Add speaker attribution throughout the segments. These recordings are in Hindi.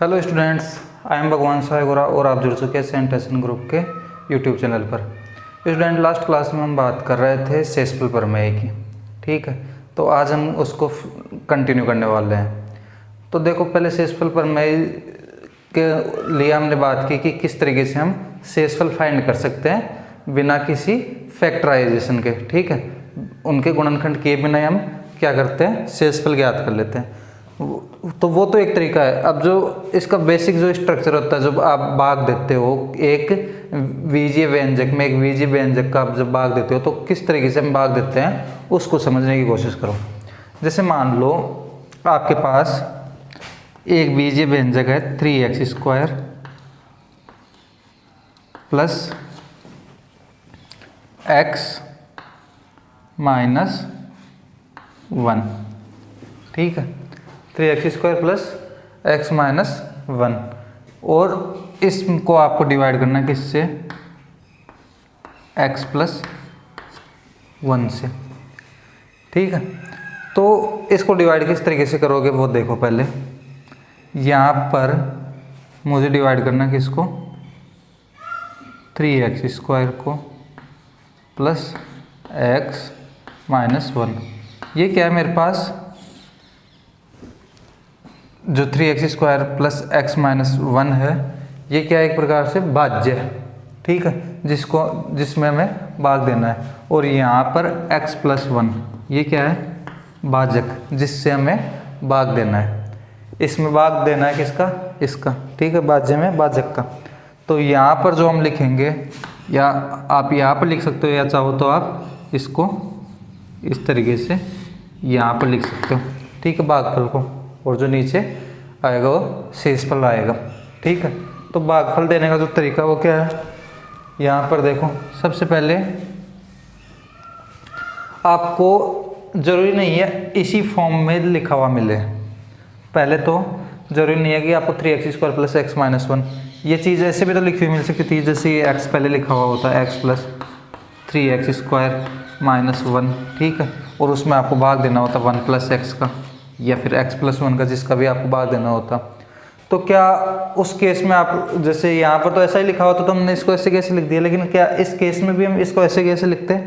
Speaker 1: हेलो स्टूडेंट्स, आई एम भगवान साहेगुरा और आप जुड़ चुके हैं सेंटेशन ग्रुप के यूट्यूब चैनल पर। स्टूडेंट, लास्ट क्लास में हम बात कर रहे थे सेस्फल प्रमेय की। ठीक है, तो आज हम उसको कंटिन्यू करने वाले हैं। तो देखो, पहले सेस्फल प्रमेय के लिए हमने बात की कि किस तरीके से हम सेस्फल फाइंड कर सकते हैं बिना किसी फैक्टराइजेशन के। ठीक है, उनके गुणनखंड किए बिना हम क्या करते हैं, सेस्फल ज्ञात कर लेते हैं। तो वो तो एक तरीका है। अब जो इसका बेसिक जो स्ट्रक्चर होता है, जब आप भाग देते हो एक बीजीय व्यंजक में एक बीजीय व्यंजक का आप जब भाग देते हो तो किस तरीके से हम भाग देते हैं उसको समझने की कोशिश करो। जैसे मान लो आपके पास एक बीजीय व्यंजक है 3x² प्लस x माइनस 1। ठीक है, 3x² प्लस x माइनस 1, और इसको आपको डिवाइड करना है किससे, x प्लस 1 से। ठीक है, तो इसको डिवाइड किस तरीके से करोगे वो देखो। पहले यहाँ पर मुझे डिवाइड करना है किसको, 3x² को प्लस x माइनस 1। ये क्या है मेरे पास, जो 3x² प्लस x माइनस 1 है, ये क्या है, एक प्रकार से भाज्य है। ठीक है, जिसमें हमें भाग देना है। और यहाँ पर x प्लस 1 ये क्या है, भाजक, जिससे हमें भाग देना है। इसमें भाग देना है किसका, इसका। ठीक है, भाज्य में भाजक का। तो यहाँ पर जो हम लिखेंगे, या आप यहाँ पर लिख सकते हो, या चाहो तो आप इसको इस तरीके से यहाँ पर लिख सकते हो। ठीक है, भागफल को, और जो नीचे आएगा वो शेषफल आएगा। ठीक है, तो भागफल देने का जो तरीका वो क्या है, यहाँ पर देखो। सबसे पहले आपको ज़रूरी नहीं है इसी फॉर्म में लिखा हुआ मिले। पहले तो ज़रूरी नहीं है कि आपको 3x² प्लस x माइनस 1 ये चीज़ ऐसे भी तो लिखी हुई मिल सकती थी, जैसे ये x पहले लिखा हुआ होता है, x प्लस 3x² माइनस 1। ठीक है, और उसमें आपको भाग देना होता 1 प्लस x का, या फिर x प्लस 1 का, जिसका भी आपको भाग देना होता। तो क्या उस केस में आप, जैसे यहाँ पर तो ऐसा ही लिखा होता तो हमने इसको ऐसे कैसे लिख दिया, लेकिन क्या इस केस में भी हम इसको ऐसे कैसे लिखते,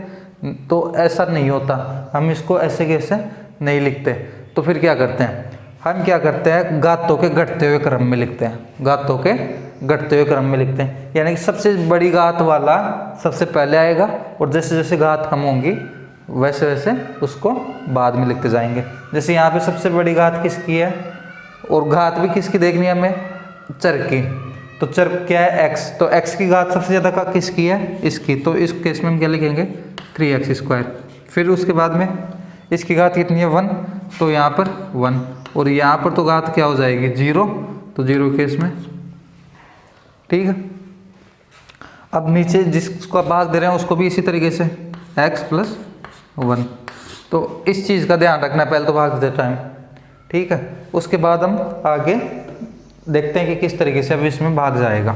Speaker 1: तो ऐसा नहीं होता। हम इसको ऐसे कैसे नहीं लिखते। तो फिर क्या करते हैं, हम क्या करते हैं, घातों के घटते हुए क्रम में लिखते हैं। घातों के घटते हुए क्रम में लिखते हैं, यानी कि सबसे बड़ी घात वाला सबसे पहले आएगा, और जैसे जैसे घात कम होंगी वैसे वैसे उसको बाद में लिखते जाएंगे। जैसे यहाँ पे सबसे बड़ी घात किसकी है, और घात भी किसकी देखनी है हमें, चर की। तो चर क्या है, x। तो x की घात सबसे ज़्यादा का किसकी है, इसकी। तो इस केस में हम क्या लिखेंगे, 3x²। फिर उसके बाद में इसकी घात कितनी है, 1, तो यहाँ पर 1, और यहाँ पर तो घात क्या हो जाएगी, 0, तो 0 केस में। ठीक है, अब नीचे जिसको भाग दे रहे हैं उसको भी इसी तरीके से x प्लस 1। तो इस चीज़ का ध्यान रखना है पहले तो भाग देते टाइम। ठीक है, उसके बाद हम आगे देखते हैं कि किस तरीके से अब इसमें भाग जाएगा।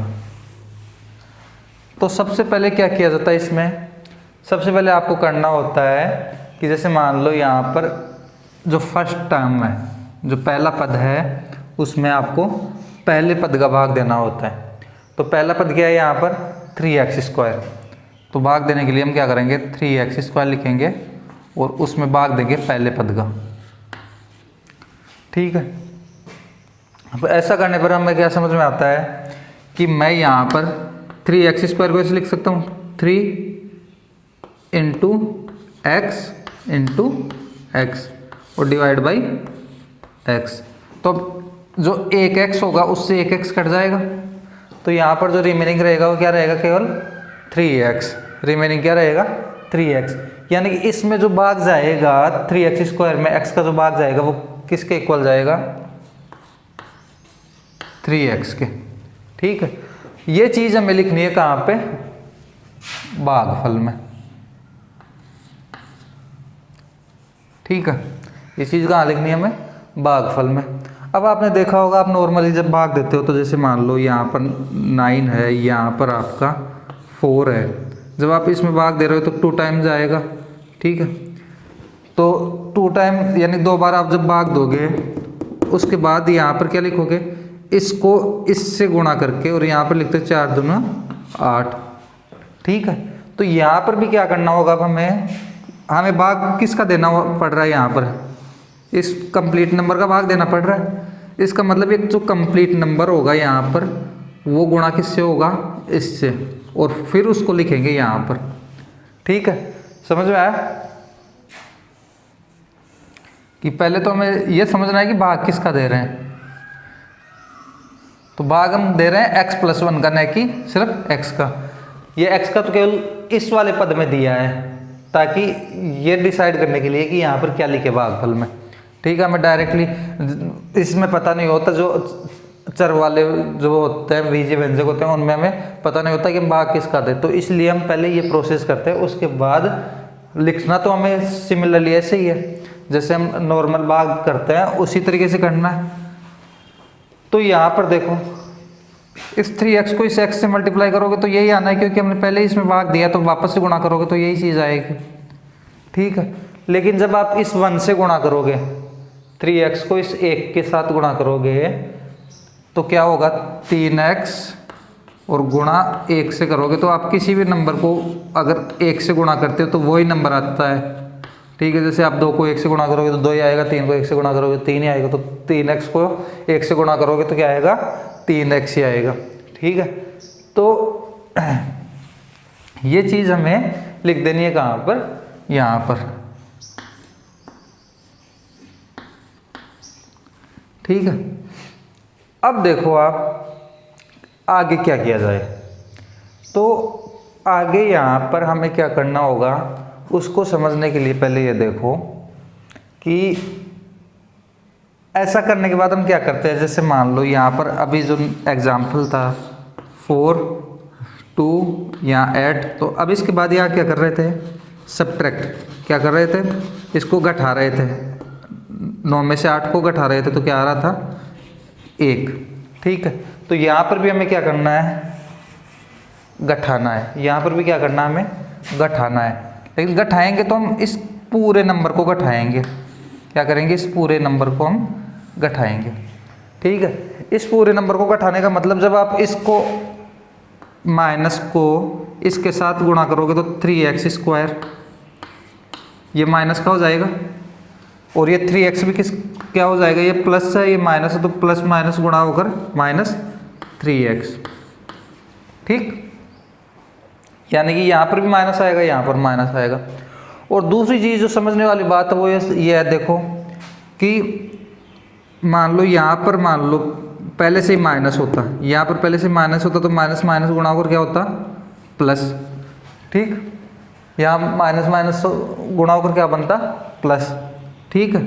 Speaker 1: तो सबसे पहले क्या किया जाता है इसमें, सबसे पहले आपको करना होता है कि जैसे मान लो यहाँ पर जो फर्स्ट टर्म है, जो पहला पद है, उसमें आपको पहले पद का भाग देना होता है। तो पहला पद क्या है यहाँ पर, 3x²। तो भाग देने के लिए हम क्या करेंगे, 3x² लिखेंगे और उसमें भाग देंगे पहले पद का। ठीक है, अब ऐसा करने पर हमें क्या समझ में आता है कि मैं यहाँ पर 3x² को ऐसे लिख सकता हूँ, 3 इंटू x और डिवाइड बाई x। तो जो एक x होगा उससे एक x कट जाएगा, तो यहाँ पर जो रिमेनिंग रहेगा वो क्या रहेगा, केवल 3x। रिमेनिंग क्या रहेगा, 3x। यानी कि इसमें जो भाग जाएगा 3x² में x का जो भाग जाएगा वो किसके इक्वल जाएगा, 3x के। ठीक है, ये चीज़ हमें लिखनी है कहाँ पे, भागफल में। ठीक है, ये चीज़ कहाँ लिखनी है हमें, भागफल में। अब आपने देखा होगा, आप नॉर्मली जब भाग देते हो तो जैसे मान लो यहाँ पर 9 है, यहाँ पर आपका 4 है। जब आप इसमें भाग दे रहे हो तो 2 टाइम्स आएगा। ठीक है, तो 2 टाइम यानी 2 बार आप जब भाग दोगे, उसके बाद यहाँ पर क्या लिखोगे, इसको इससे गुणा करके और यहाँ पर लिखते 4 दूना 8। ठीक है, तो यहाँ पर भी क्या करना होगा, अब हमें भाग किसका देना पड़ रहा है, यहाँ पर इस कंप्लीट नंबर का भाग देना पड़ रहा है। इसका मतलब एक जो कंप्लीट नंबर होगा यहाँ पर वो गुणा किससे होगा, इससे, और फिर उसको लिखेंगे यहाँ पर। ठीक है, समझ में आया कि पहले तो हमें ये समझना है कि भाग किसका दे रहे हैं। तो भाग हम दे रहे हैं x+1 का, न कि सिर्फ x का। ये x का तो केवल इस वाले पद में दिया है ताकि ये डिसाइड करने के लिए कि यहाँ पर क्या लिखे भागफल में। ठीक है, हमें डायरेक्टली इसमें पता नहीं होता, जो चर वाले जो होते हैं बीजीय व्यंजक होते हैं उनमें हमें पता नहीं होता कि हम भाग किसका दें। तो इसलिए हम पहले ये प्रोसेस करते हैं, उसके बाद लिखना तो हमें सिमिलरली ऐसे ही है जैसे हम नॉर्मल भाग करते हैं, उसी तरीके से करना है। तो यहाँ पर देखो, इस 3x को इस x से मल्टीप्लाई करोगे तो यही आना है, क्योंकि हमने पहले इसमें भाग दिया, तो वापस से गुणा करोगे तो यही चीज़ आएगी। ठीक है, लेकिन जब आप इस 1 से गुणा करोगे, 3x को इस 1 के साथ गुणा करोगे तो क्या होगा, 3x और गुणा 1 से करोगे तो आप किसी भी नंबर को अगर 1 से गुणा करते हो तो वही नंबर आता है। ठीक है, जैसे आप 2 को 1 से गुणा करोगे तो 2 ही आएगा, 3 को 1 से गुणा करोगे तो 3 ही आएगा, तो 3x को 1 से गुणा करोगे तो क्या आएगा, 3x ही आएगा। ठीक है, तो ये चीज़ हमें लिख देनी है कहाँ पर, यहाँ पर। ठीक है, अब देखो आप आगे क्या किया जाए। तो आगे यहाँ पर हमें क्या करना होगा, उसको समझने के लिए पहले ये देखो कि ऐसा करने के बाद हम क्या करते हैं। जैसे मान लो यहाँ पर अभी जो एग्जाम्पल था 4, 2 या 8, तो अब इसके बाद यहाँ क्या कर रहे थे, सब्ट्रैक्ट क्या कर रहे थे, इसको घटा रहे थे, 9 में से 8 को घटा रहे थे, तो क्या आ रहा था 1। ठीक है, तो यहाँ पर भी हमें क्या करना है, घटाना है। यहाँ पर भी क्या करना है, हमें घटाना है। लेकिन घटाएंगे तो हम इस पूरे नंबर को घटाएंगे, क्या करेंगे, इस पूरे नंबर को हम घटाएंगे। ठीक है, इस पूरे नंबर को घटाने का मतलब जब आप इसको माइनस को इसके साथ गुणा करोगे तो 3x², ये माइनस का हो जाएगा, और ये 3x भी क्या हो जाएगा, ये प्लस है, ये माइनस है, तो प्लस माइनस गुणा होकर -3x। ठीक, यानी कि यहाँ पर भी माइनस आएगा, यहाँ पर माइनस आएगा। और दूसरी चीज़ जो समझने वाली बात है वो ये है, देखो कि मान लो यहाँ पर, मान लो पहले से ही माइनस होता, यहाँ पर पहले से माइनस होता, तो माइनस माइनस गुणा होकर क्या होता, प्लस। ठीक, यहाँ माइनस माइनस गुणा होकर क्या बनता, प्लस। ठीक है,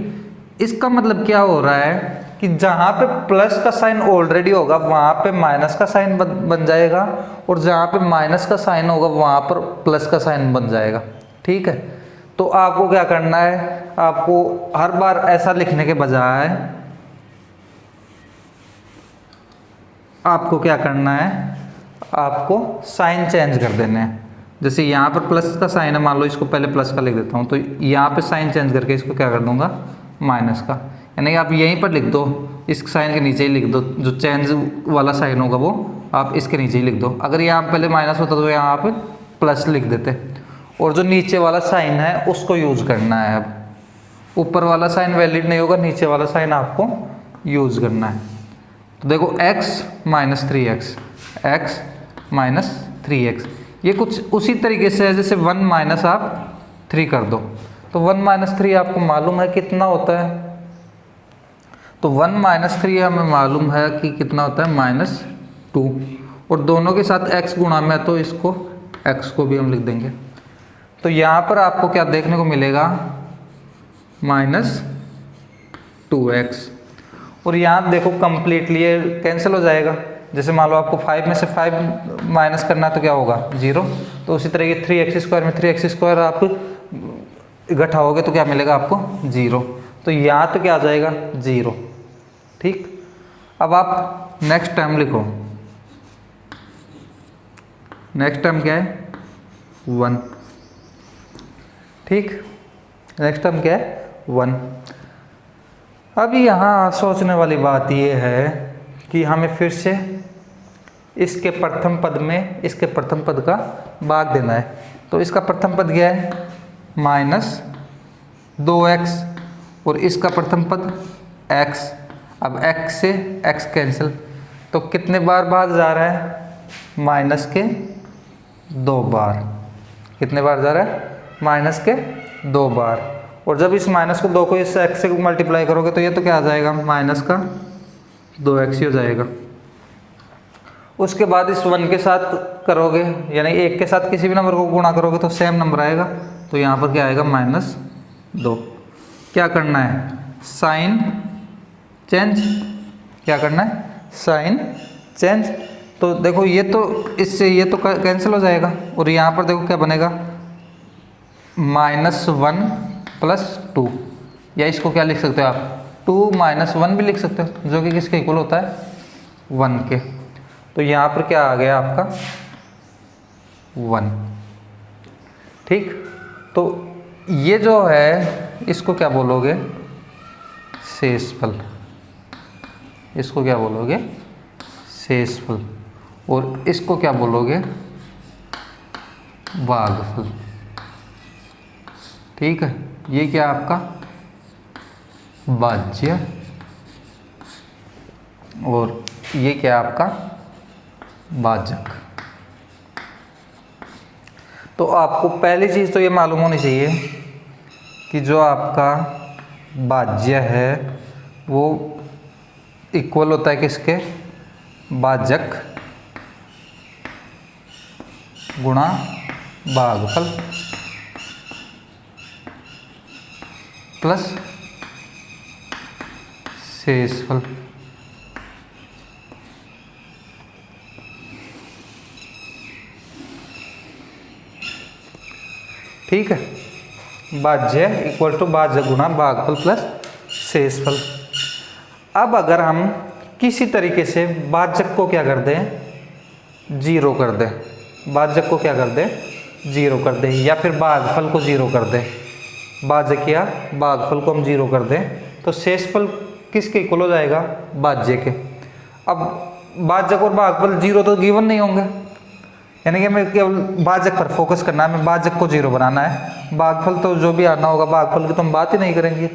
Speaker 1: इसका मतलब क्या हो रहा है कि जहाँ पे प्लस का साइन ऑलरेडी होगा वहाँ पे माइनस का साइन बन जाएगा, और जहाँ पे माइनस का साइन होगा वहाँ पर प्लस का साइन बन जाएगा। ठीक है, तो आपको क्या करना है, आपको हर बार ऐसा लिखने के बजाय आपको क्या करना है, आपको साइन चेंज कर देने हैं। जैसे यहाँ पर प्लस का साइन है, मान लो इसको पहले प्लस का लिख देता हूँ, तो यहाँ पे साइन चेंज करके इसको क्या कर दूंगा, माइनस का। यानी आप यहीं पर लिख दो, इस साइन के नीचे ही लिख दो, जो चेंज वाला साइन होगा वो आप इसके नीचे ही लिख दो। अगर यहाँ पहले माइनस होता तो यहाँ आप प्लस लिख देते, और जो नीचे वाला साइन है उसको यूज़ करना है। अब ऊपर वाला साइन वैलिड नहीं होगा, नीचे वाला साइन आपको यूज़ करना है। तो देखो x - 3x, ये कुछ उसी तरीके से है जैसे 1 माइनस आप 3 कर दो, तो 1 - 3 आपको मालूम है कितना होता है, तो 1 - 3 हमें मालूम है कि कितना होता है, -2, और दोनों के साथ x गुणा में, तो इसको x को भी हम लिख देंगे। तो यहाँ पर आपको क्या देखने को मिलेगा, -2x, और यहाँ देखो कंप्लीटली ये कैंसिल हो जाएगा। जैसे मान लो आपको 5 में से 5 माइनस करना है तो क्या होगा, 0। तो उसी तरह के 3x² में 3x² आप घटाओगे तो क्या मिलेगा आपको, 0। तो यहाँ तो क्या आ जाएगा, 0। ठीक, अब आप नेक्स्ट टर्म लिखो, नेक्स्ट टर्म क्या है, 1। ठीक, नेक्स्ट टर्म क्या है, 1। अब यहाँ सोचने वाली बात ये है कि हमें फिर से इसके प्रथम पद में इसके प्रथम पद का भाग देना है। तो इसका प्रथम पद क्या है? -2x और इसका प्रथम पद x। अब x से x कैंसिल, तो कितने बार भाग जा रहा है? -2 बार। कितने बार जा रहा है? -2 बार। और जब इस -2 को इस x से मल्टीप्लाई करोगे तो ये तो क्या आ जाएगा? -2x ही हो जाएगा। उसके बाद इस 1 के साथ करोगे, यानी 1 के साथ किसी भी नंबर को गुणा करोगे तो सेम नंबर आएगा। तो यहाँ पर क्या आएगा? -2। क्या करना है? Sign change. क्या करना है? Sign change. तो देखो ये तो इससे ये तो कैंसिल हो जाएगा और यहाँ पर देखो क्या बनेगा? -1 + 2, या इसको क्या लिख सकते हो आप? 2 - 1 भी लिख सकते हो, जो कि किसके इक्वल होता है? 1 के। तो यहाँ पर क्या आ गया आपका? 1। ठीक। तो ये जो है इसको क्या बोलोगे? शेषफल। इसको क्या बोलोगे? शेषफल। और इसको क्या बोलोगे? भागफल। ठीक है। ये क्या आपका? भाज्य। और ये क्या आपका? भाजक। तो आपको पहली चीज़ तो ये मालूम होनी चाहिए कि जो आपका भाज्य है वो इक्वल होता है किसके? भाजक गुणा भागफल प्लस शेषफल। ठीक है। भाज्य इक्वल टू भाज्य गुणा भागफल प्लस शेषफल। अब अगर हम किसी तरीके से भाजक को क्या कर दें? 0 कर दें। भाजक को क्या कर दें? 0 कर दें, या फिर भागफल को 0 कर दें। भाजक या भागफल को हम 0 कर दें तो शेषफल किसके इक्वल हो जाएगा? भाज्य के। अब भाजक और भागफल 0 तो गिवन नहीं होंगे, यानी कि हमें केवल भाजक पर फोकस करना है, हमें भाजक को 0 बनाना है। भागफल तो जो भी आना होगा भागफल की तो हम बात ही नहीं करेंगे।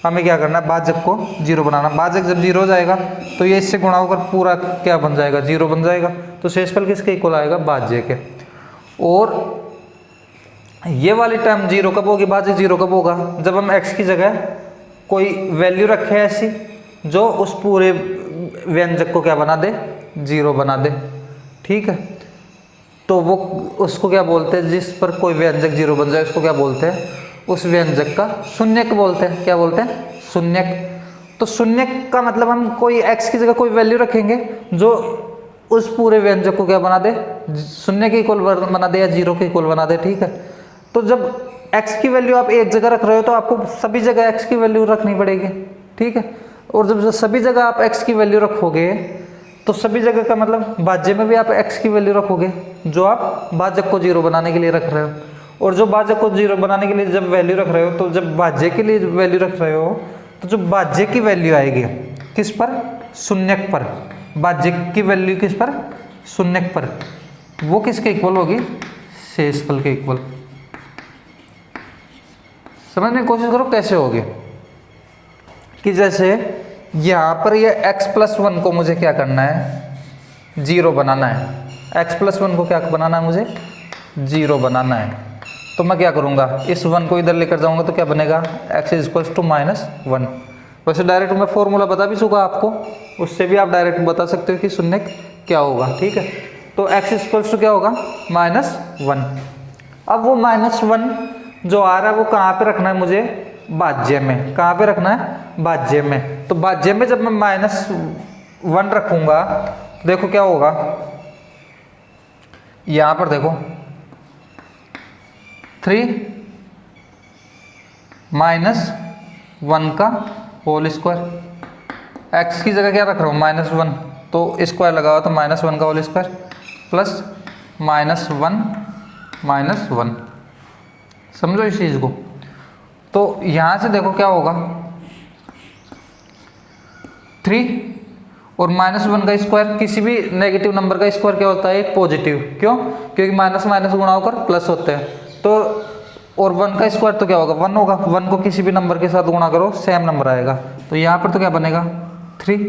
Speaker 1: हमें क्या करना है? भाजक को 0 बनाना। भाजक जब 0 हो जाएगा तो ये इससे गुणा होकर पूरा क्या बन जाएगा? 0 बन जाएगा। तो शेषफल किसके इक्वल आएगा? भाज्य के। और ये वाली टर्म 0 कब होगी? भाज्य 0 कब होगा? जब हम x की जगह कोई वैल्यू रखे ऐसी जो उस पूरे व्यंजक को क्या बना दे? 0 बना दे। ठीक है। तो वो उसको क्या बोलते हैं? जिस पर कोई व्यंजक 0 बन जाए उसको क्या बोलते हैं? उस व्यंजक का शून्यक बोलते हैं। क्या बोलते हैं? शून्यक। तो शून्यक का मतलब हम कोई x की जगह कोई वैल्यू रखेंगे जो उस पूरे व्यंजक को क्या बना दे? शून्य के इक्वल बना दे या 0 के इक्वल बना दे। ठीक है। तो जब x की वैल्यू आप एक जगह रख रहे हो तो आपको सभी जगह x की वैल्यू रखनी पड़ेगी। ठीक है। और जब सभी जगह आप x की वैल्यू रखोगे तो सभी जगह का मतलब भाज्य में भी आप x की वैल्यू रखोगे जो आप भाजक को 0 बनाने के लिए रख रहे हो। और जो भाजक को 0 बनाने के लिए जब वैल्यू रख रहे हो, तो जब भाज्य के लिए वैल्यू रख रहे हो तो जो भाज्य की वैल्यू आएगी किस पर? शून्यक पर। भाज्य की वैल्यू किस पर? शून्यक पर। वो किसके इक्वल होगी? शेषफल के इक्वल। समझने की कोशिश करो कैसे होगी। कि जैसे यहाँ पर ये x+1 को मुझे क्या करना है? 0 बनाना है। x+1 को क्या बनाना है? मुझे 0 बनाना है। तो मैं क्या करूँगा? इस 1 को इधर लेकर जाऊँगा तो क्या बनेगा? x = -1। वैसे डायरेक्ट मैं फॉर्मूला बता भी चुका आपको, उससे भी आप डायरेक्ट बता सकते हो कि शून्य क्या होगा। ठीक है। तो x क्या होगा? -1। अब वो -1 जो आ रहा है वो कहाँ पे रखना है मुझे? भाज्य में। कहाँ पे रखना है? भाज्य में। तो भाज्य में जब मैं -1 रखूँगा देखो क्या होगा। यहाँ पर देखो 3 - 1 का होल स्क्वायर। x की जगह क्या रख रहा हूँ? -1, तो स्क्वायर लगा हुआ तो -1 का होल स्क्वायर प्लस -1 -1। समझो इस चीज़ को। तो यहाँ से देखो क्या होगा? 3 और -1 का स्क्वायर, किसी भी नेगेटिव नंबर का स्क्वायर क्या होता है, पॉजिटिव। क्यों? क्योंकि माइनस माइनस गुणा होकर प्लस होते हैं। तो और 1 का स्क्वायर तो क्या होगा, 1 होगा। 1 को किसी भी नंबर के साथ गुणा करो, सेम नंबर आएगा। तो यहाँ पर तो क्या बनेगा, 3।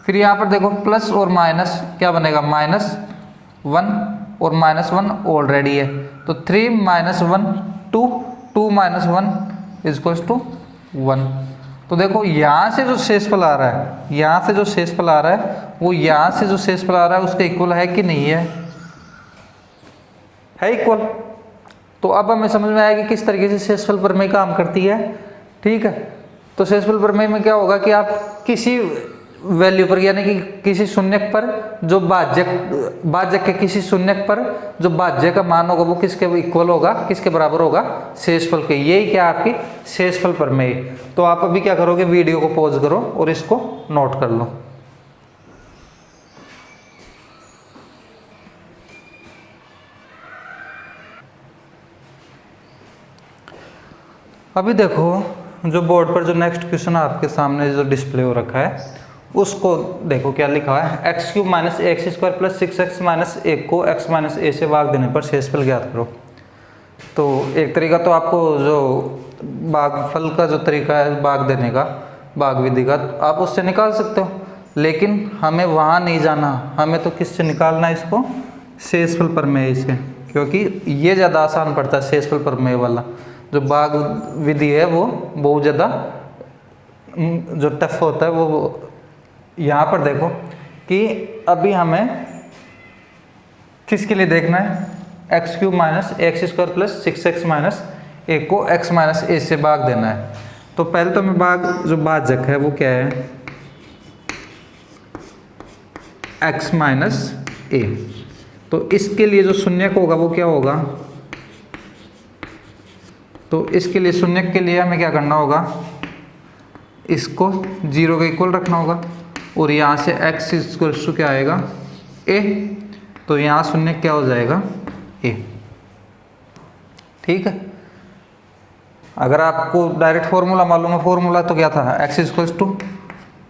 Speaker 1: फिर यहाँ पर देखो प्लस और माइनस क्या बनेगा, -1 और -1 ऑलरेडी है। तो 3 - 1 2, 2 - 1 = 1। तो देखो यहाँ से जो शेषफल आ रहा है, यहाँ से जो शेषफल आ रहा है वो यहाँ से जो शेषफल आ रहा है उसके इक्वल है कि नहीं है, इक्वल। तो अब हमें समझ में आया कि किस तरीके से शेषफल प्रमेय काम करती है। ठीक है, तो शेषफल प्रमेय में क्या होगा कि आप किसी वैल्यू पर, यानी कि किसी शून्यक पर जो भाज्यक के किसी शून्यक पर जो भाज्य का मान होगा वो किसके इक्वल होगा, किसके बराबर होगा, शेषफल के। यही क्या आपकी शेषफल प्रमेय। तो आप अभी क्या करोगे, वीडियो को पॉज करो और इसको नोट कर लो। अभी देखो जो बोर्ड पर जो नेक्स्ट क्वेश्चन आपके सामने जो डिस्प्ले हो रखा है उसको देखो क्या लिखा है, x³ - x² + 6x - 1 को x - a से भाग देने पर शेषफल ज्ञात करो। तो एक तरीका तो आपको जो भागफल का जो तरीका है भाग देने का, भाग विधि का, आप उससे निकाल सकते हो। लेकिन हमें वहाँ नहीं जाना, हमें तो किससे निकालना है इसको, शेषफल प्रमेय से। क्योंकि ये ज़्यादा आसान पड़ता है, शेषफल प्रमेय वाला जो भाग विधि है वो बहुत ज़्यादा जो टफ होता है। वो यहाँ पर देखो कि अभी हमें किसके लिए देखना है, x³ - x² + 6x - 1 को x - a से भाग देना है। तो पहले तो हमें भाग जो भाजक है वो क्या है, x - a। तो इसके लिए जो शून्यक होगा वो क्या होगा, तो इसके लिए शून्यक के लिए हमें क्या करना होगा, इसको 0 के इक्वल रखना होगा। और यहाँ से x क्या आएगा, a। तो यहाँ शून्य क्या हो जाएगा, a। ठीक है, अगर आपको डायरेक्ट फॉर्मूला मालूम है, फॉर्मूला तो क्या था, x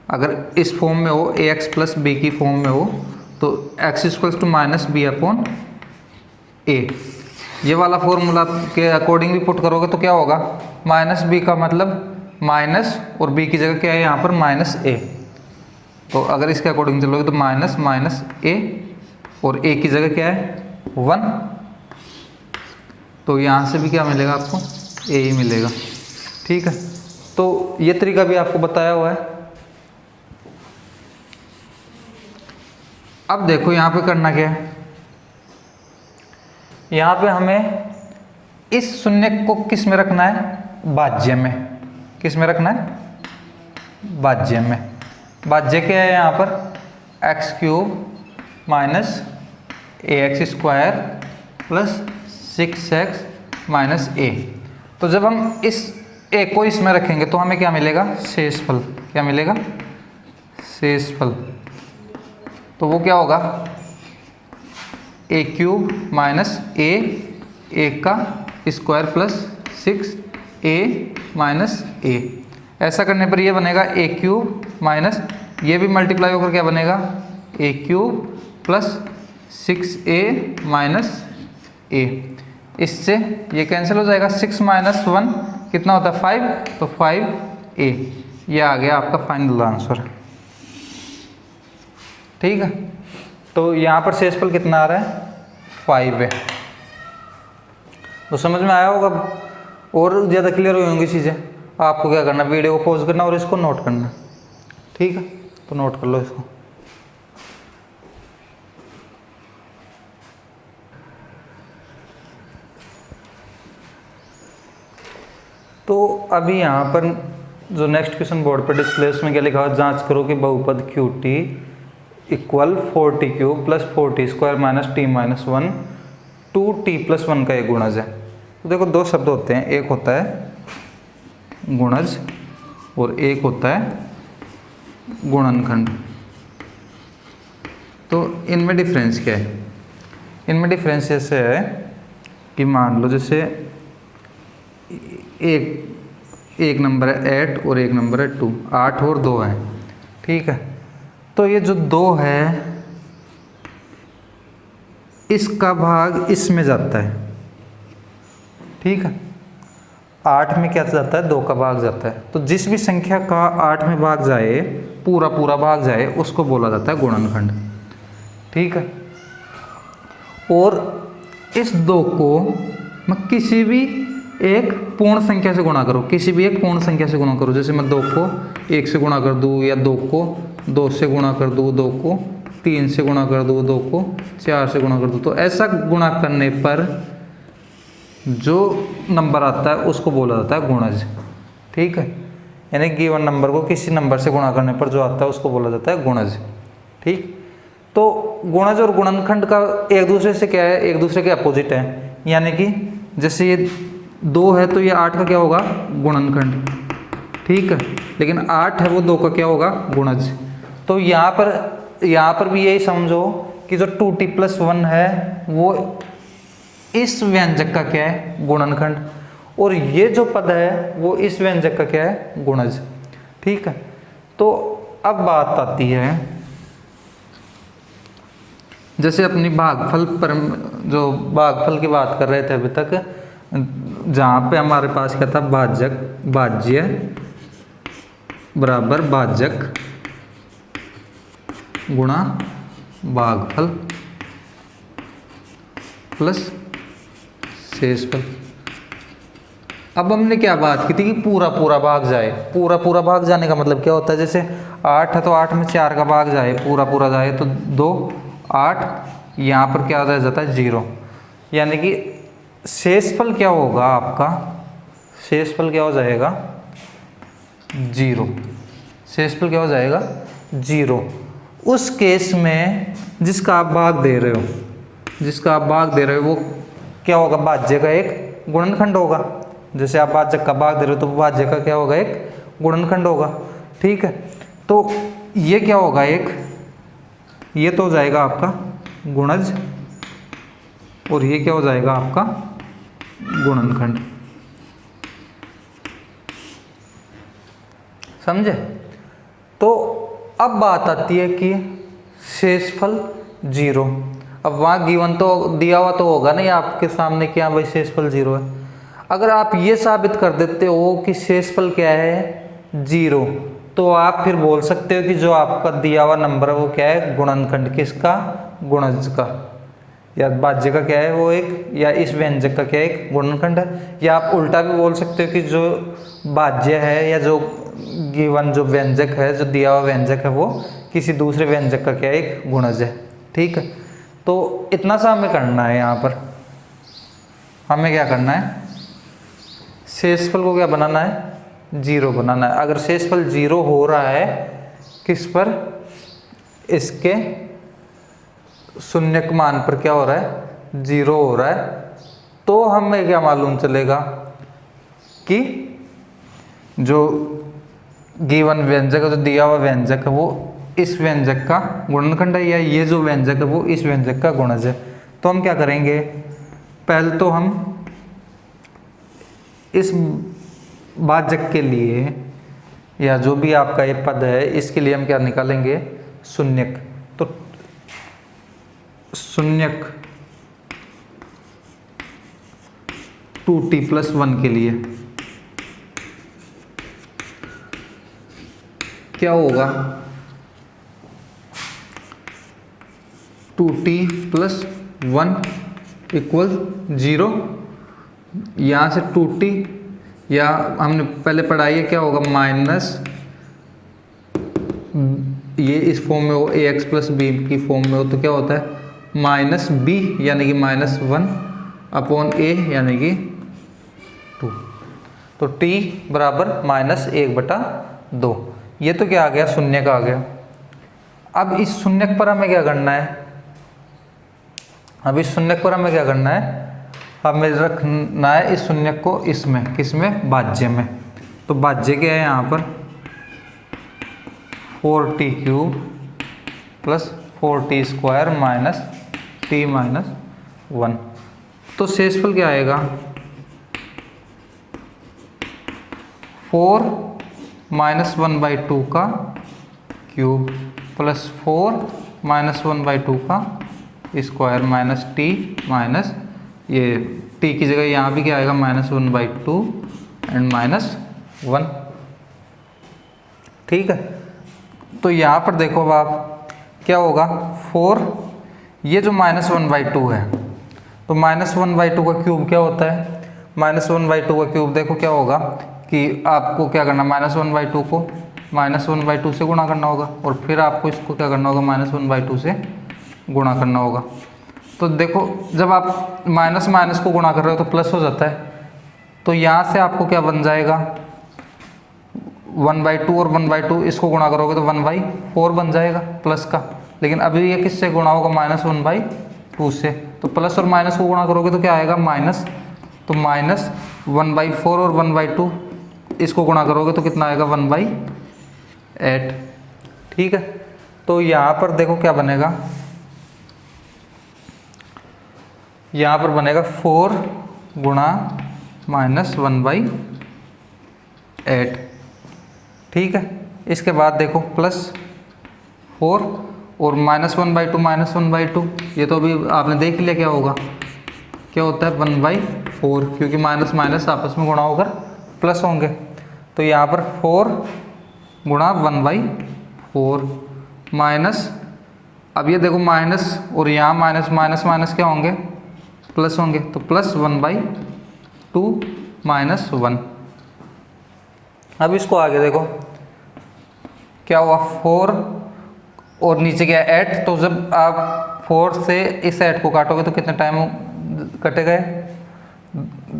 Speaker 1: अगर इस फॉर्म में हो, ax + b की फॉर्म में हो तो x - b/a। ये वाला फॉर्मूला के अकॉर्डिंग भी पुट करोगे तो क्या होगा, -b का मतलब माइनस और b की जगह क्या है यहाँ पर -a। तो अगर इसके अकॉर्डिंग चलोगे तो -a और a की जगह क्या है 1। तो यहाँ से भी क्या मिलेगा आपको, a ही मिलेगा। ठीक है, तो ये तरीका भी आपको बताया हुआ है। अब देखो यहाँ पे करना क्या है, यहाँ पे हमें इस शून्य को किस में रखना है, भाज्य में। किस में रखना है, भाज्य में। भाज्य क्या है यहाँ पर, x³ - ax² + 6x - a। तो जब हम इस a को इसमें रखेंगे तो हमें क्या मिलेगा, शेषफल। क्या मिलेगा, शेषफल। तो वो क्या होगा, a³ - a² + 6a - a। ऐसा करने पर ये बनेगा a³ - ये भी मल्टीप्लाई होकर क्या बनेगा, a³ + 6a - a। इससे ये कैंसिल हो जाएगा, 6 - 1 कितना होता है, 5। तो 5a, ये आ गया आपका फाइनल आंसर। ठीक है, तो यहाँ पर शेषफल कितना आ रहा है, 5 है। तो समझ में आया होगा, और ज़्यादा क्लियर हो होंगी चीज़ें। आपको क्या करना, वीडियो को पॉज करना और इसको नोट करना। ठीक है, तो नोट कर लो इसको। तो अभी यहाँ पर जो नेक्स्ट क्वेश्चन बोर्ड पर डिस्प्ले उसमें क्या लिखा हुआ, जांच करो कि बहुपद QT = 4t³ + 4t² - t - 1 2t + 1 का एक गुणज है। तो देखो दो शब्द होते हैं, एक होता है गुणज और एक होता है गुणनखंड। तो इनमें डिफरेंस क्या है, इनमें डिफरेंस ऐसे है कि मान लो जैसे एक नंबर है 8 और एक नंबर है 2, 8 और 2 है। ठीक है, तो ये जो 2 है इसका भाग इसमें जाता है, ठीक है। 8 में क्या जाता है, 2 का भाग जाता है। तो जिस भी संख्या का 8 में भाग जाए, पूरा पूरा भाग जाए, उसको बोला जाता है गुणनखंड, ठीक है। और इस 2 को मैं किसी भी एक पूर्ण संख्या से गुणा करूँ, किसी भी एक पूर्ण संख्या से गुणा करूँ, जैसे मैं 2 को 1 से गुणा कर दूँ, या 2 को 2 से गुणा कर दूँ, 2 को 3 से गुणा कर दूँ, 2 को 4 से गुणा कर दूँ, तो ऐसा गुणा करने पर जो नंबर आता है उसको बोला जाता है गुणज, ठीक है। यानी गिवन नंबर को किसी नंबर से गुणा करने पर जो आता है उसको बोला जाता है गुणज, ठीक। तो गुणज और गुणनखंड का एक दूसरे से क्या है, एक दूसरे के अपोजिट है। यानी कि जैसे ये 2 है तो ये 8 का क्या होगा, गुणनखंड, ठीक है। लेकिन 8 है वो 2 का क्या होगा, गुणज। तो यहाँ पर भी यही समझो कि जो 2t+1 है वो इस व्यंजक का क्या है, गुणनखंड, और ये जो पद है वो इस व्यंजक का क्या है, गुणज, ठीक है। तो अब बात आती है, जैसे अपनी भागफल पर, जो भागफल की बात कर रहे थे अभी तक, जहाँ पे हमारे पास क्या था, भाज्य बराबर भाजक गुणा भागफल प्लस शेषफल। अब हमने क्या बात की थी कि पूरा पूरा भाग जाए। पूरा पूरा भाग जाने का मतलब क्या होता है, जैसे 8 है तो 8 में 4 का भाग जाए, पूरा पूरा जाए तो 2 8, यहाँ पर क्या रह जाता है, 0। यानी कि शेषफल क्या होगा आपका, शेषफल क्या हो जाएगा, 0। शेषफल क्या हो जाएगा, 0। उस केस में जिसका आप भाग दे रहे हो, वो क्या होगा, भाज्य का एक गुणनखंड होगा। जैसे आप भाजक का भाग दे रहे हो तो भाज्य का क्या होगा, एक गुणनखंड होगा, ठीक है। तो ये क्या होगा, ये तो हो जाएगा आपका गुणज, और ये क्या हो जाएगा आपका गुणनखंड, समझे। तो अब बात आती है कि शेषफल 0। अब वहाँ गिवन तो दिया हुआ तो होगा नहीं आपके सामने कि हाँ भाई शेषफल 0 है। अगर आप ये साबित कर देते हो कि शेषफल क्या है, 0, तो आप फिर बोल सकते हो कि जो आपका दिया हुआ नंबर है वो क्या है, गुणनखंड, किसका, गुणज का, या भाज्य का क्या है वो एक, या इस व्यंजक का क्या है, एक गुणनखंड है। या आप उल्टा भी बोल सकते हो कि जो भाज्य है या जो गिवन जो व्यंजक है, जो दिया हुआ व्यंजक है वो किसी दूसरे व्यंजक का क्या है, एक गुणज है, ठीक है। तो इतना सा हमें करना है, यहाँ पर हमें क्या करना है, शेषफल को क्या बनाना है, 0 बनाना है। अगर शेषफल 0 हो रहा है किस पर, इसके शून्यक मान पर क्या हो रहा है, 0 हो रहा है, तो हमें क्या मालूम चलेगा कि जो गिवन व्यंजक है, जो दिया हुआ व्यंजक है वो इस व्यंजक का गुणनखंड है, या ये जो व्यंजक है वो इस व्यंजक का गुणज है। तो हम क्या करेंगे, पहले तो हम इस भाजक के लिए, या जो भी आपका ये पद है, इसके लिए हम क्या निकालेंगे, शून्यक। तो शून्यक 2t+1 के लिए क्या होगा, 2t+1 = 0। यहाँ से 2t, या हमने पहले पढ़ाई है क्या होगा, माइनस, ये इस फॉर्म में हो, ax + b की फॉर्म में हो तो क्या होता है, -b यानी कि -1/a यानी कि 2। तो t बराबर -1/2। ये तो क्या आ गया, शून्य का आ गया। अब इस शून्यक पर हमें क्या करना है, हमें रखना है इस शून्यक को इसमें, किसमें, भाज्य में। तो भाज्य क्या है यहाँ पर, 4t³ + 4t² - t - 1। तो शेषफल क्या आएगा, 4 - 1/2 का क्यूब प्लस 4 माइनस 1/2 का स्क्वायर माइनस टी माइनस ये टी की जगह यहाँ भी क्या आएगा -1/2 एंड -1। ठीक है, तो यहाँ पर देखो अब आप क्या होगा 4, ये जो -1/2 है तो -1/2 का क्यूब क्या होता है, -1/2 का क्यूब देखो क्या होगा कि आपको क्या करना, -1/2 को -1/2 से गुणा करना होगा और फिर आपको इसको क्या करना होगा -1/2 से गुणा करना होगा। तो देखो जब आप माइनस माइनस को गुणा कर रहे हो तो प्लस हो जाता है, तो यहाँ से आपको क्या बन जाएगा 1/2 और 1/2 इसको गुणा करोगे तो 1/4 बन जाएगा प्लस का। लेकिन अभी ये किससे गुणा होगा -1/2 से, तो प्लस और माइनस को गुणा करोगे तो क्या आएगा माइनस, तो -1/4 और 1/2 इसको गुणा करोगे तो कितना आएगा 1/8। ठीक है, तो यहाँ पर देखो क्या बनेगा, यहाँ पर बनेगा 4 गुणा -1/8। ठीक है, इसके बाद देखो प्लस 4 और -1/2 ये तो अभी आपने देख लिया क्या होगा, क्या होता है 1/4, क्योंकि माइनस माइनस आपस में गुणा होकर प्लस होंगे। तो यहाँ पर 4 गुणा 1/4 माइनस, अब ये देखो माइनस और यहाँ माइनस माइनस माइनस क्या होंगे प्लस होंगे, तो प्लस 1/2 -1। अब इसको आगे देखो क्या हुआ 4 और नीचे क्या 8, तो जब आप 4 से इस 8 को काटोगे तो कितने टाइम कटेगा,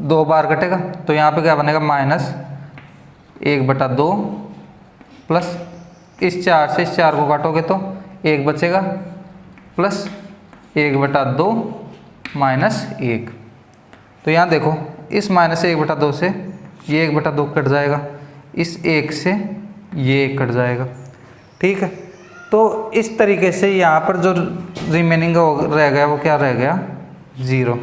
Speaker 1: 2 बार कटेगा। तो यहाँ पे क्या बनेगा -1/2 प्लस इस 4 से इस 4 को काटोगे तो 1 बचेगा प्लस 1/2 -1। तो यहाँ देखो इस -1/2 से ये 1/2 कट जाएगा, इस 1 से ये 1 कट जाएगा। ठीक है, तो इस तरीके से यहाँ पर जो रिमेनिंग रह गया वो क्या रह गया 0।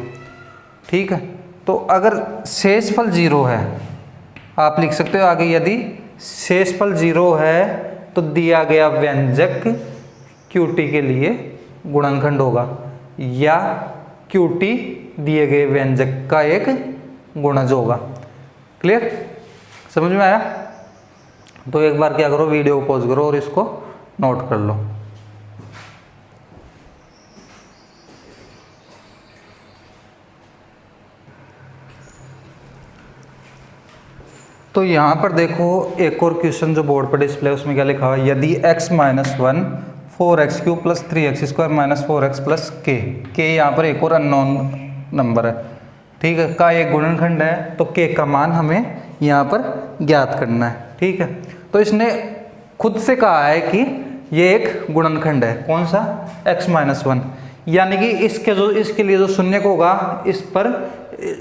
Speaker 1: ठीक है, तो अगर शेषफल 0 है आप लिख सकते हो आगे, यदि शेषफल 0 है तो दिया गया व्यंजक QT के लिए गुणनखंड होगा, या QT दिए गए व्यंजक का एक गुणज होगा। क्लियर, समझ में आया? तो एक बार क्या करो, वीडियो को पॉज करो और इसको नोट कर लो। तो यहाँ पर देखो एक और क्वेश्चन जो बोर्ड पर डिस्प्ले है उसमें क्या लिखा हुआ है, यदि x - 1 4x³ + 3x² - 4x + k यहाँ पर एक और अननोन नंबर है। ठीक है, का एक गुणनखंड है, तो k का मान हमें यहाँ पर ज्ञात करना है। ठीक है, तो इसने खुद से कहा है कि ये एक गुणनखंड है, कौन सा x - 1, यानी कि इसके लिए जो शून्य को होगा इस पर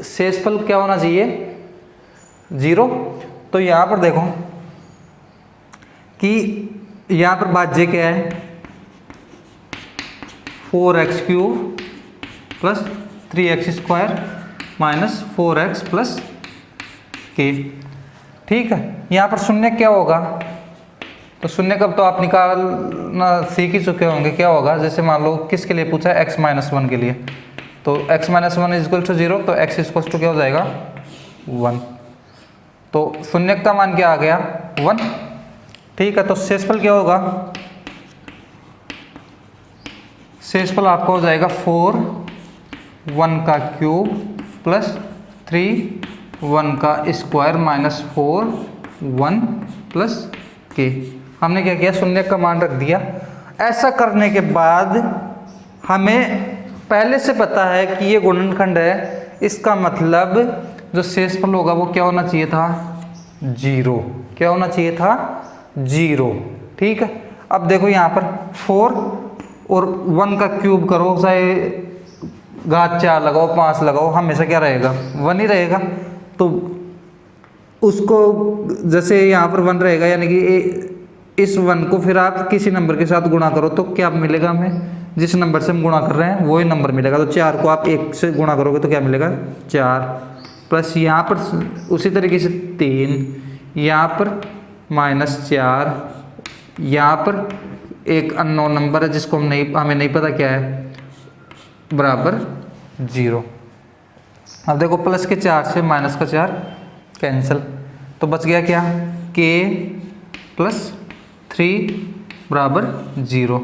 Speaker 1: शेषफल क्या होना चाहिए 0। तो यहाँ पर देखो कि यहाँ पर भाज्य क्या है 4x³ + 3x² - 4x + k। ठीक है, यहाँ पर शून्य क्या होगा, तो शून्य कब तो आप निकालना सीख ही चुके होंगे, क्या होगा जैसे मान लो किसके लिए पूछा है x - 1 के लिए, तो x - 1 = 0, तो x = क्या हो जाएगा 1, तो शून्य का मान क्या आ गया 1। ठीक है, तो शेषफल क्या होगा, शेषफल आपका हो जाएगा 4 1 का क्यूब प्लस 3 1 का स्क्वायर माइनस 4 1 प्लस k। हमने क्या किया, शून्य का मान रख दिया। ऐसा करने के बाद हमें पहले से पता है कि ये गुणनखंड है, इसका मतलब जो शेषफल होगा वो क्या होना चाहिए था 0, क्या होना चाहिए था 0। ठीक है, अब देखो यहाँ पर 4 और 1 का क्यूब करो, चाहे घात 4 लगाओ 5 लगाओ, हमेशा क्या रहेगा 1 ही रहेगा। तो उसको जैसे यहाँ पर 1 रहेगा, यानी कि इस 1 को फिर आप किसी नंबर के साथ गुणा करो तो क्या मिलेगा हमें, जिस नंबर से हम गुणा कर रहे हैं वही नंबर मिलेगा। तो 4 को आप 1 से गुणा करोगे तो क्या मिलेगा 4, प्लस यहाँ पर उसी तरीके से 3, यहाँ पर -4, यहाँ पर एक अननोन नंबर है जिसको हमें नहीं पता क्या है, बराबर 0। अब देखो प्लस के 4 से माइनस का 4 कैंसिल, तो बच गया क्या, k प्लस 3 बराबर 0।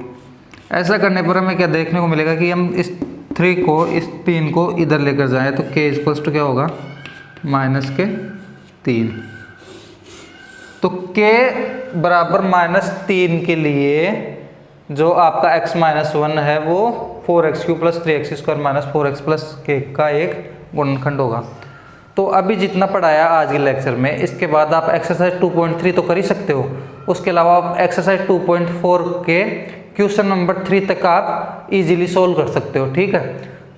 Speaker 1: ऐसा करने पर हमें क्या देखने को मिलेगा कि हम इस 3 को, इस 3 को इधर लेकर जाएं तो k इक्वल्स टू क्या होगा, माइनस के 3। तो k बराबर -3 के लिए जो आपका x माइनस 1 है वो 4x³ plus 3x² minus 4x plus k का एक गुणनखंड होगा। तो अभी जितना पढ़ाया आज के लेक्चर में, इसके बाद आप एक्सरसाइज 2.3 तो कर ही सकते हो, उसके अलावा आप एक्सरसाइज 2.4 के क्वेश्चन नंबर 3 तक आप इजीली सोल्व कर सकते हो। ठीक है,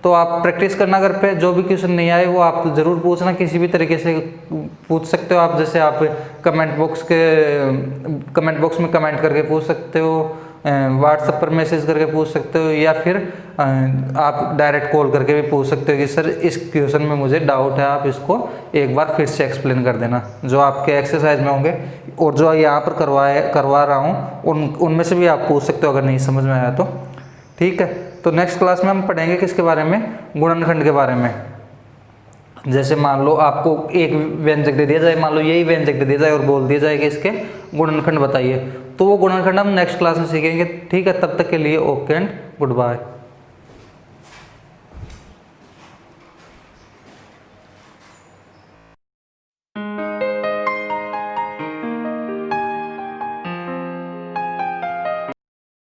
Speaker 1: तो आप प्रैक्टिस करना घर पे, जो भी क्वेश्चन नहीं आए वो आप ज़रूर पूछना, किसी भी तरीके से पूछ सकते हो आप। जैसे आप कमेंट बॉक्स में कमेंट करके पूछ सकते हो, व्हाट्सएप पर मैसेज करके पूछ सकते हो, या फिर आप डायरेक्ट कॉल करके भी पूछ सकते हो कि सर इस क्वेश्चन में मुझे डाउट है, आप इसको एक बार फिर से एक्सप्लेन कर देना। जो आपके एक्सरसाइज में होंगे और जो यहाँ पर करवा रहा हूँ उनमें से भी आप पूछ सकते हो अगर नहीं समझ में आया तो। ठीक है, तो नेक्स्ट क्लास में हम पढ़ेंगे किसके बारे में, गुणनखंड के बारे में। जैसे मान लो आपको एक व्यंजक दे दिया जाए, मान लो यही व्यंजक दे दिया जाए और बोल दिया जाए कि इसके गुणनखंड बताइए, तो वो गुणनखंड हम नेक्स्ट क्लास में सीखेंगे। ठीक है, तब तक के लिए ओके एंड गुड बाय।